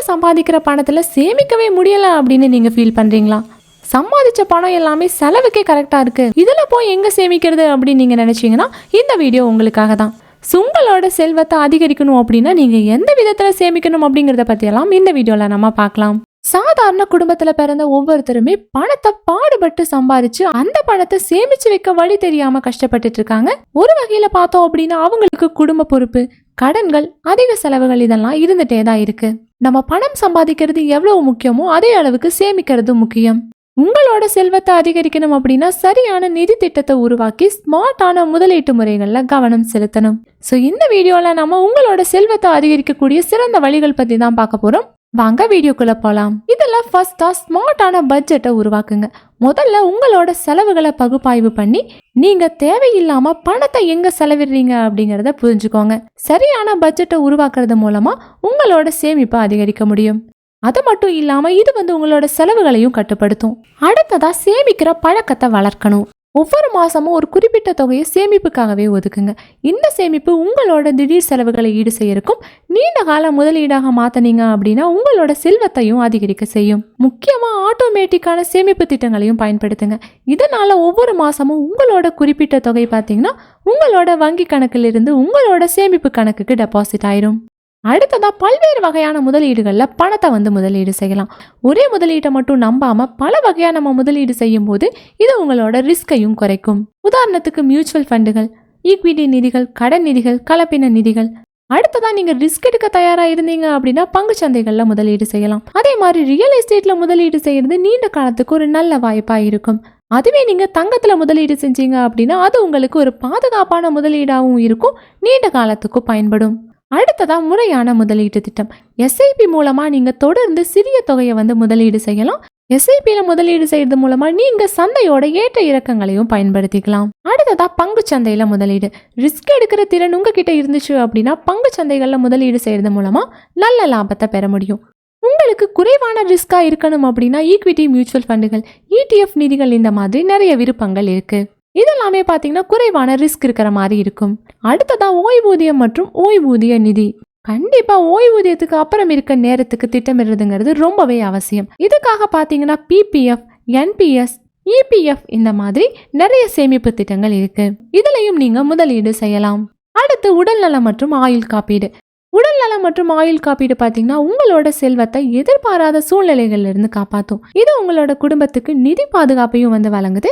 சம்பாதிக்கிற பணத்துல சேமிக்கவே முடியல அப்படின்னு நீங்க ஃபீல் பண்றீங்களா? சம்பாதிச்ச பணம் எல்லாமே செலவுக்கே கரெக்டா இருக்கு, இதுல போய் எங்க சேமிக்கிறது அப்படின்னு நீங்க நினைச்சீங்கன்னா இந்த வீடியோ உங்களுக்காக தான். உங்களோட செல்வத்தை அதிகரிக்கணும் அப்படின்னா நீங்க எந்த விதத்துல சேமிக்கணும் அப்படிங்கறத பத்தி எல்லாம் இந்த வீடியோல நம்ம பார்க்கலாம். சாதாரண குடும்பத்துல பிறந்த ஒவ்வொருத்தருமே பணத்தை பாடுபட்டு சம்பாதிச்சு அந்த பணத்தை சேமிச்சு வைக்க வழி தெரியாம கஷ்டப்பட்டுட்டு இருக்காங்க. ஒரு வகையில பார்த்தோம் அப்படின்னா அவங்களுக்கு குடும்ப பொறுப்பு, கடன்கள், அதிக செலவுகள் இதெல்லாம் இருந்துட்டே தான் இருக்கு. நம்ம பணம் சம்பாதிக்கிறது எவ்வளவு முக்கியமோ அதே அளவுக்கு சேமிக்கிறது முக்கியம். உங்களோட செல்வத்தை அதிகரிக்கணும் அப்படின்னா சரியான நிதி திட்டத்தை உருவாக்கி ஸ்மார்ட்டான முதலீட்டு முறைகள்ல கவனம் செலுத்தணும். ஸோ இந்த வீடியோல நம்ம உங்களோட செல்வத்தை அதிகரிக்கக்கூடிய சிறந்த வழிகள் பத்தி தான் பார்க்க போறோம். வாங்க வீடியோக்குள்ள போலாம். இதெல்லாம் ஃபர்ஸ்டா ஸ்மார்ட்டான பட்ஜெட்டை உருவாக்குங்க. முதல்ல உங்களோட செலவுகளை பகுப்பாய்வு பண்ணி நீங்க தேவையில்லாம பணத்தை எங்க செலவிடுறீங்க அப்படிங்கறத புரிஞ்சுக்கோங்க. சரியான பட்ஜெட்டை உருவாக்குறது மூலமா உங்களோட சேமிப்பை அதிகரிக்க முடியும். அது மட்டும் இல்லாம இது உங்களோட செலவுகளையும் கட்டுப்படுத்தும். அடுத்ததா சேமிக்கிற பழக்கத்தை வளர்க்கணும். ஒவ்வொரு மாசமும் ஒரு குறிப்பிட்ட தொகையை சேமிப்புக்காகவே ஒதுக்குங்க. இந்த சேமிப்பு உங்களோட திடீர் செலவுகளை ஈடு செய்யறக்கும் நீண்ட கால முதலீடாக மாத்தினீங்க அப்படின்னா உங்களோட செல்வத்தையும் அதிகரிக்க செய்யும். முக்கியமா ஆட்டோமேட்டிக்கான சேமிப்பு திட்டங்களையும் பயன்படுத்துங்க. இதனால ஒவ்வொரு மாசமும் உங்களோட குறிப்பிட்ட தொகை பார்த்தீங்கன்னா உங்களோட வங்கி கணக்கிலிருந்து உங்களோட சேமிப்பு கணக்குக்கு டெபாசிட் ஆயிரும். அடுத்ததா பல்வேறு வகையான முதலீடுகள்ல பணத்தை முதலீடு செய்யலாம். ஒரே முதலீட்டை மட்டும் நம்பாம பல வகையா நம்ம முதலீடு செய்யும் போது இது உங்களோட ரிஸ்கையும் குறைக்கும். உதாரணத்துக்கு மியூச்சுவல் ஃபண்டுகள், ஈக்விட்டி நிதிகள், கடன் நிதிகள், கலப்பின நிதிகள். அடுத்ததா நீங்க ரிஸ்க் எடுக்க தயாரா இருந்தீங்க அப்படின்னா பங்கு சந்தைகள்ல முதலீடு செய்யலாம். அதே மாதிரி ரியல் எஸ்டேட்ல முதலீடு செய்யறது நீண்ட காலத்துக்கு ஒரு நல்ல வாய்ப்பா இருக்கும். அதுவே நீங்க தங்கத்துல முதலீடு செஞ்சீங்க அப்படின்னா அது உங்களுக்கு ஒரு பாதுகாப்பான முதலீடாகவும் இருக்கும், நீண்ட காலத்துக்கும் பயன்படும். அடுத்ததா முறையான முதலீட்டு திட்டம். எஸ்ஐபி மூலமா நீங்க தொடர்ந்து சிறிய தொகையை முதலீடு செய்யலாம். எஸ்ஐபியில முதலீடு செய்யறது மூலமா நீங்க சந்தையோட ஏற்ற இறக்கங்களையும் பயன்படுத்திக்கலாம். அடுத்ததா பங்கு சந்தையில முதலீடு. ரிஸ்க் எடுக்கிற திறன் உங்ககிட்ட இருந்துச்சு அப்படின்னா பங்கு சந்தைகள்ல முதலீடு செய்யறது மூலமா நல்ல லாபத்தை பெற முடியும். உங்களுக்கு குறைவான ரிஸ்கா இருக்கணும் அப்படின்னா ஈக்விட்டி மியூச்சுவல் ஃபண்டுகள், ETF நிதிகள் இந்த மாதிரி நிறைய விருப்பங்கள் இருக்கு. இதெல்லாமே பாத்தீங்கன்னா குறைவான ரிஸ்க் இருக்கிற மாதிரி இருக்கும். அடுத்ததா ஓய்வூதியம் மற்றும் ஓய்வூதிய நிதி. கண்டிப்பா ஓய்வூதியத்துக்கு அப்புறம் இருக்க நேரத்துக்கு திட்டமிடுறதுங்கிறது ரொம்பவே அவசியம். இதுக்காக பாத்தீங்கன்னா PPF, NPS, EPF இந்த மாதிரி நிறைய சேமிப்பு திட்டங்கள் இருக்கு. இதுலயும் நீங்க முதலீடு செய்யலாம். அடுத்து உடல்நலம் மற்றும் ஆயுள் காப்பீடு. உடல்நலம் மற்றும் ஆயுள் காப்பீடு பாத்தீங்கன்னா உங்களோட செல்வத்தை எதிர்பாராத சூழ்நிலைகள்ல இருந்து காப்பாற்றும். இது உங்களோட குடும்பத்துக்கு நிதி பாதுகாப்பையும் வழங்குது.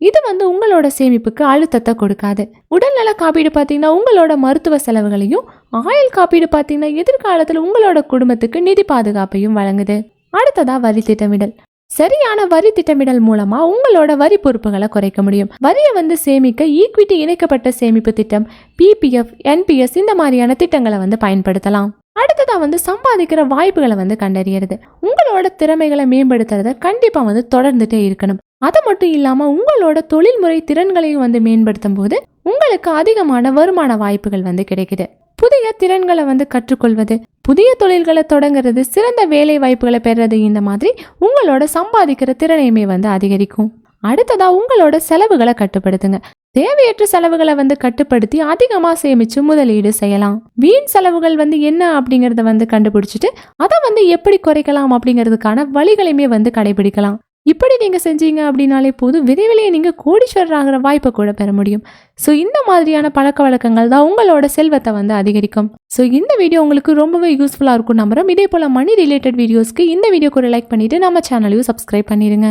இது உங்களோட சேமிப்புக்கு அழுத்தத்தை கொடுக்காது. உடல்நல காப்பீடு பார்த்தீங்கன்னா உங்களோட மருத்துவ செலவுகளையும், ஆயுள் காப்பீடு பார்த்தீங்கன்னா எதிர்காலத்தில் உங்களோட குடும்பத்துக்கு நிதி பாதுகாப்பையும் வழங்குது. அடுத்ததா வரி திட்டமிடல். சரியான வரி திட்டமிடல் மூலமா உங்களோட வரி பொறுப்புகளை குறைக்க முடியும். வரியை சேமிக்க ஈக்விட்டி இணைக்கப்பட்ட சேமிப்பு திட்டம், PPF, NPS இந்த மாதிரியான திட்டங்களை பயன்படுத்தலாம். அடுத்ததா சம்பாதிக்கிற வாய்ப்புகளை கண்டறியறது. உங்களோட திறமைகளை மேம்படுத்துறத கண்டிப்பா தொடர்ந்துட்டே இருக்கணும். அது மட்டும் இல்லாம உங்களோட தொழில்முறை திறன்களையும் மேம்படுத்தும் போது உங்களுக்கு அதிகமான வருமான வாய்ப்புகள் கிடைக்குது. புதிய திறன்களை கற்றுக்கொள்வது, புதிய தொழில்களை தொடங்குறது, சிறந்த வேலை வாய்ப்புகளை பெறது இந்த மாதிரி உங்களோட சம்பாதிக்கிற திறனையுமே அதிகரிக்கும். அடுத்ததா உங்களோட செலவுகளை கட்டுப்படுத்துங்க. தேவையற்ற செலவுகளை கட்டுப்படுத்தி அதிகமா சேமிச்சு முதலீடு செய்யலாம். வீண் செலவுகள் என்ன அப்படிங்கறத கண்டுபிடிச்சிட்டு அதை எப்படி குறைக்கலாம் அப்படிங்கிறதுக்கான வழிகளையுமே கடைபிடிக்கலாம். இப்படி நீங்க செஞ்சீங்க அப்படின்னாலே போதும், விரைவிலேயே நீங்க கோடீஸ்வரர் ஆகிற வாய்ப்பை கூட பெற முடியும். ஸோ இந்த மாதிரியான பழக்க வழக்கங்கள் தான் உங்களோட செல்வத்தை அதிகரிக்கும். ஸோ இந்த வீடியோ உங்களுக்கு ரொம்பவே யூஸ்ஃபுல்லா இருக்கும் நம்புறோம். இதே போல மணி ரிலேட்டட் வீடியோஸ்க்கு இந்த வீடியோக்கு ஒரு லைக் பண்ணிட்டு நம்ம சேனலையும் சப்ஸ்கிரைப் பண்ணிடுங்க.